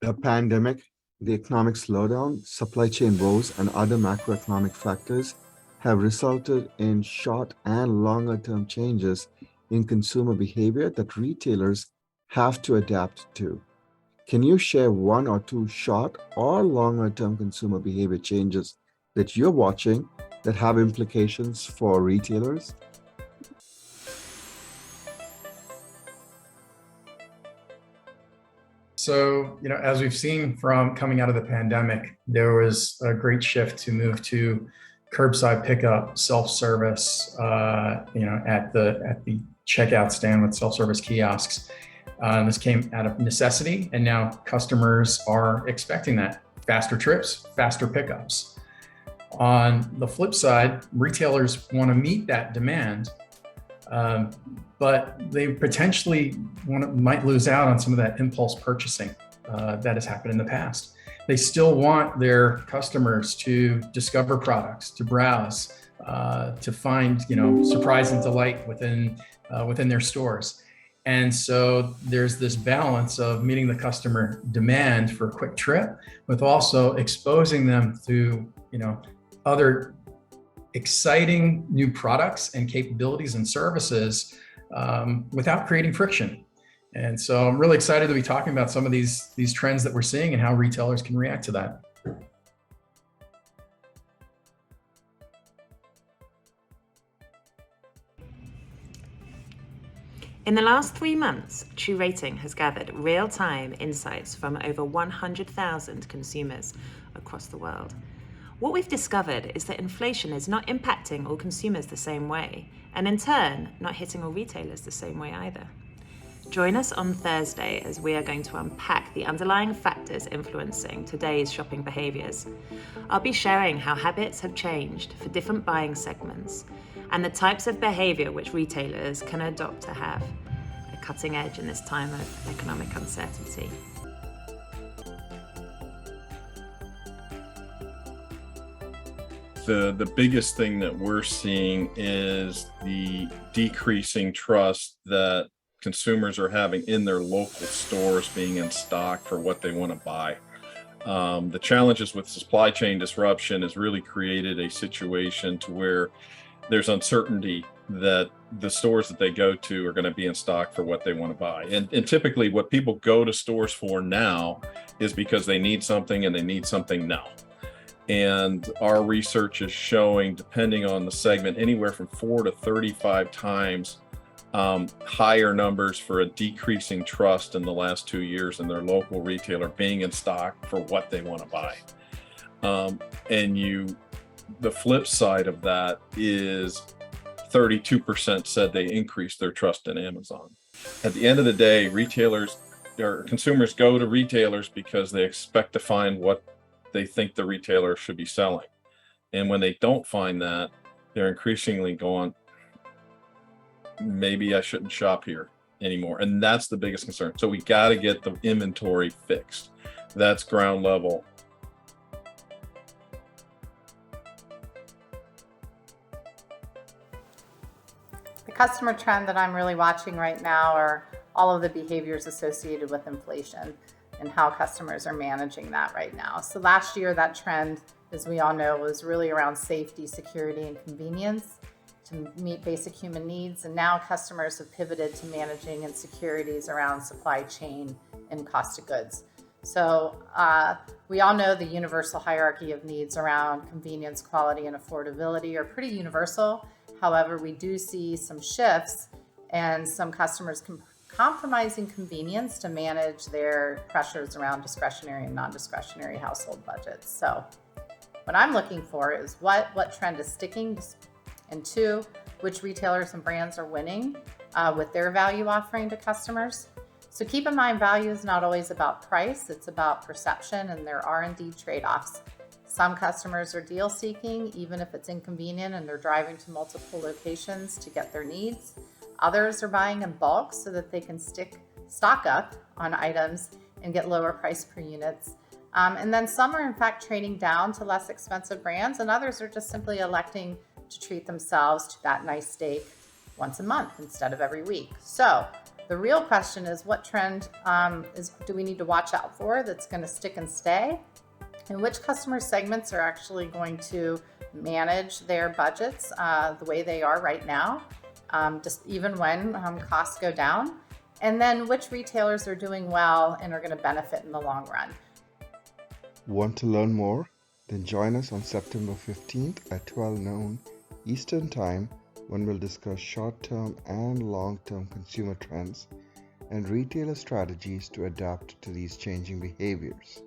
The pandemic, the economic slowdown, supply chain woes, and other macroeconomic factors have resulted in short and longer term changes in consumer behavior that retailers have to adapt to. Can you share one or two short or longer term consumer behavior changes that you're watching that have implications for retailers? So, as we've seen from coming out of the pandemic, there was a great shift to move to curbside pickup, self-service, at the checkout stand with self-service kiosks. This came out of necessity, and now customers are expecting that. Faster trips, faster pickups. On the flip side, retailers want to meet that demand, but they potentially might lose out on some of that impulse purchasing that has happened in the past. They still want their customers to discover products, to browse, to find surprise and delight within their stores. And so there's this balance of meeting the customer demand for a quick trip, with also exposing them to other exciting new products and capabilities and services without creating friction. And so I'm really excited to be talking about some of these trends that we're seeing and how retailers can react to that. In the last 3 months, True Rating has gathered real-time insights from over 100,000 consumers across the world. What we've discovered is that inflation is not impacting all consumers the same way, and in turn, not hitting all retailers the same way either. Join us on Thursday as we are going to unpack the underlying factors influencing today's shopping behaviors. I'll be sharing how habits have changed for different buying segments and the types of behavior which retailers can adopt to have a cutting edge in this time of economic uncertainty. The biggest thing that we're seeing is the decreasing trust that consumers are having in their local stores being in stock for what they want to buy. The challenges with supply chain disruption has really created a situation to where there's uncertainty that the stores that they go to are going to be in stock for what they want to buy. And typically what people go to stores for now is because they need something and they need something now. And our research is showing, depending on the segment, anywhere from 4 to 35 times higher numbers for a decreasing trust in the last 2 years in their local retailer being in stock for what they want to buy. The flip side of that is 32% said they increased their trust in Amazon. At the end of the day, retailers or consumers go to retailers because they expect to find what they think the retailer should be selling. And when they don't find that, they're increasingly going, maybe I shouldn't shop here anymore. And that's the biggest concern. So we got to get the inventory fixed. That's ground level. The customer trend that I'm really watching right now are all of the behaviors associated with inflation and how customers are managing that right now. So last year, that trend, as we all know, was really around safety, security, and convenience to meet basic human needs. And now customers have pivoted to managing insecurities around supply chain and cost of goods. So we all know the universal hierarchy of needs around convenience, quality, and affordability are pretty universal. However, we do see some shifts and some customers compromising convenience to manage their pressures around discretionary and non-discretionary household budgets. So what I'm looking for is what trend is sticking, and 2, which retailers and brands are winning with their value offering to customers. So keep in mind, value is not always about price, it's about perception, and there are indeed trade-offs. Some customers are deal seeking, even if it's inconvenient and they're driving to multiple locations to get their needs. Others are buying in bulk so that they can stock up on items and get lower price per units. And then some are in fact trading down to less expensive brands, and others are just simply electing to treat themselves to that nice steak once a month instead of every week. So The real question is what trend do we need to watch out for that's going to stick and stay? And which customer segments are actually going to manage their budgets the way they are right now, just even when costs go down? And then which retailers are doing well and are going to benefit in the long run? Want to learn more? Then join us on September 15th at 12 noon Eastern Time when we'll discuss short-term and long-term consumer trends and retailer strategies to adapt to these changing behaviors.